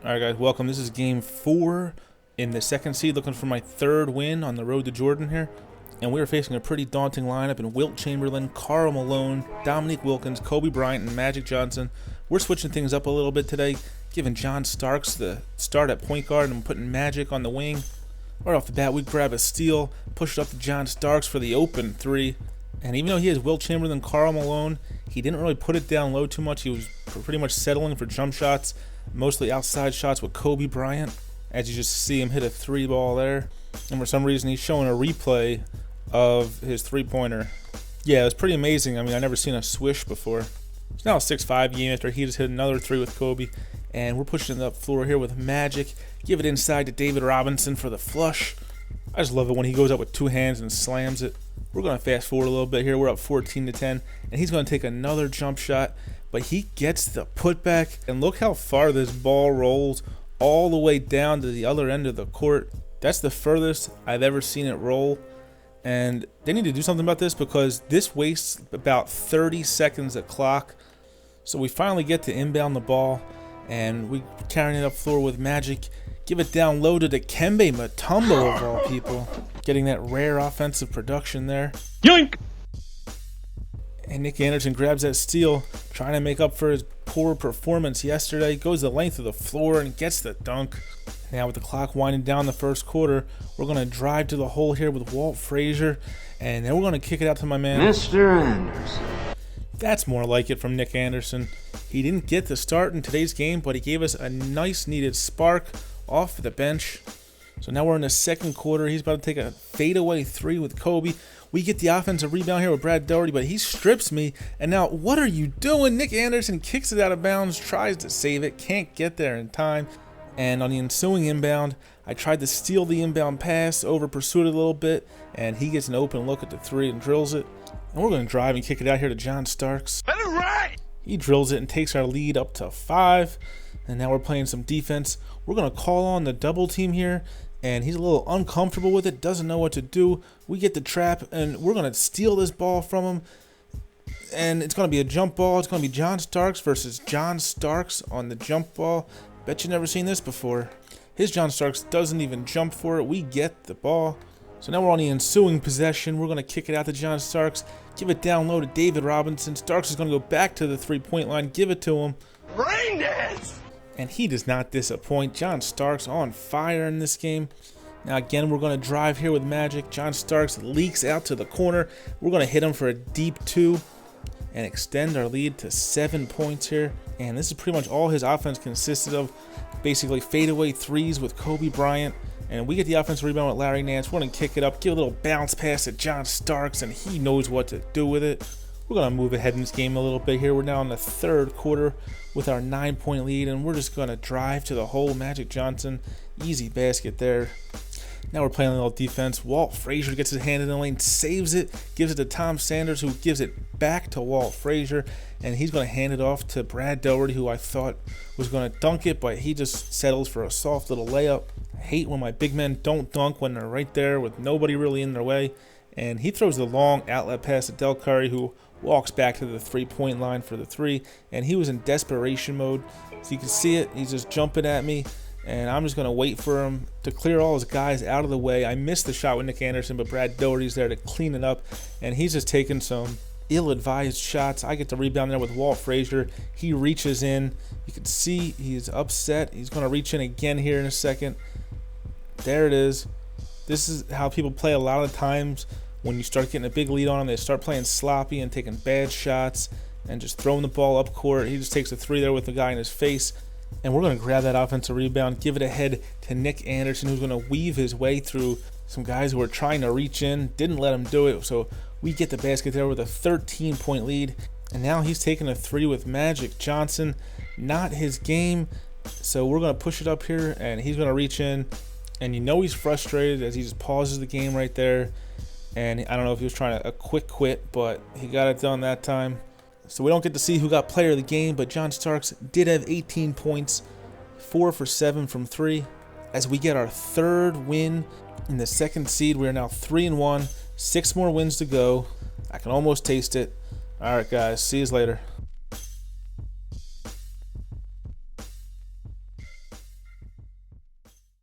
Alright guys, welcome. This is game 4 in the second seed, looking for my third win on the road to Jordan here. And we are facing a pretty daunting lineup in Wilt Chamberlain, Karl Malone, Dominique Wilkins, Kobe Bryant, and Magic Johnson. We're switching things up a little bit today, giving John Starks the start at point guard and putting Magic on the wing. Right off the bat, we grab a steal, push it up to John Starks for the open three. And even though he has Wilt Chamberlain, Karl Malone, he didn't really put it down low too much. He was pretty much settling for jump shots, mostly outside shots with Kobe Bryant. As you just see him hit a three ball there. And for some reason, he's showing a replay of his three-pointer. Yeah, it was pretty amazing. I mean, I've never seen a swish before. It's now a 6-5 game after he just hit another three with Kobe. And we're pushing it up floor here with Magic. Give it inside to David Robinson for the flush. I just love it when he goes up with two hands and slams it. We're going to fast forward a little bit here. We're up 14-10, and he's going to take another jump shot, but he gets the putback, and look how far this ball rolls all the way down to the other end of the court. That's the furthest I've ever seen it roll, and they need to do something about this because this wastes about 30 seconds of clock. So we finally get to inbound the ball, and we carrying it up floor with Magic. Give it down low to Dikembe Mutombo of all people. Getting that rare offensive production there. Yoink! And Nick Anderson grabs that steal, trying to make up for his poor performance yesterday. Goes the length of the floor and gets the dunk. Now with the clock winding down the first quarter, we're going to drive to the hole here with Walt Frazier. And then we're going to kick it out to my man, Mr. Anderson. That's more like it from Nick Anderson. He didn't get the start in today's game, but he gave us a nice needed spark off the bench. So now we're in the second quarter. He's about to take a fadeaway three with Kobe. We get the offensive rebound here with Brad Doherty, but he strips me. And now, what are you doing? Nick Anderson kicks it out of bounds, tries to save it, can't get there in time. And on the ensuing inbound, I tried to steal the inbound pass, over-pursued it a little bit, and he gets an open look at the three and drills it. And we're going to drive and kick it out here to John Starks. Better right! He drills it and takes our lead up to 5. And now we're playing some defense. We're going to call on the double team here, and he's a little uncomfortable with it, doesn't know what to do. We get the trap, and we're going to steal this ball from him. And it's going to be a jump ball. It's going to be John Starks versus John Starks on the jump ball. Bet you've never seen this before. His John Starks doesn't even jump for it. We get the ball. So now we're on the ensuing possession. We're going to kick it out to John Starks. Give it down low to David Robinson. Starks is going to go back to the three-point line. Give it to him. Rain dance! And he does not disappoint. John Starks on fire in this game. Now again, we're going to drive here with Magic. John Starks leaks out to the corner. We're going to hit him for a deep 2 and extend our lead to 7 points here. And this is pretty much all his offense consisted of. Basically fadeaway threes with Kobe Bryant. And we get the offensive rebound with Larry Nance. We're going to kick it up, give a little bounce pass to John Starks, and he knows what to do with it. We're going to move ahead in this game a little bit here. We're now in the third quarter with our 9-point lead, and we're just going to drive to the hole. Magic Johnson, easy basket there. Now we're playing a little defense. Walt Frazier gets his hand in the lane, saves it, gives it to Tom Sanders, who gives it back to Walt Frazier, and he's going to hand it off to Brad Doherty, who I thought was going to dunk it, but he just settles for a soft little layup. I hate when my big men don't dunk when they're right there with nobody really in their way. And he throws the long outlet pass to Del Curry, who walks back to the three-point line for the three. And he was in desperation mode. So you can see it. He's just jumping at me. And I'm just going to wait for him to clear all his guys out of the way. I missed the shot with Nick Anderson, but Brad Doherty's there to clean it up. And he's just taking some ill-advised shots. I get the rebound there with Walt Frazier. He reaches in. You can see he's upset. He's going to reach in again here in a second. There it is. This is how people play a lot of times. When you start getting a big lead on them, they start playing sloppy and taking bad shots and just throwing the ball up court. He just takes a three there with the guy in his face. And we're going to grab that offensive rebound, give it ahead to Nick Anderson, who's going to weave his way through some guys who were trying to reach in. Didn't let him do it. So we get the basket there with a 13-point lead. And now he's taking a three with Magic Johnson. Not his game. So we're going to push it up here, and he's going to reach in. And you know he's frustrated as he just pauses the game right there. And I don't know if he was trying a quick quit, but he got it done that time. So we don't get to see who got player of the game, but John Starks did have 18 points, 4 for 7 from 3. As we get our third win in the second seed, we are now 3-1, 6 more wins to go. I can almost taste it. All right, guys, see you later.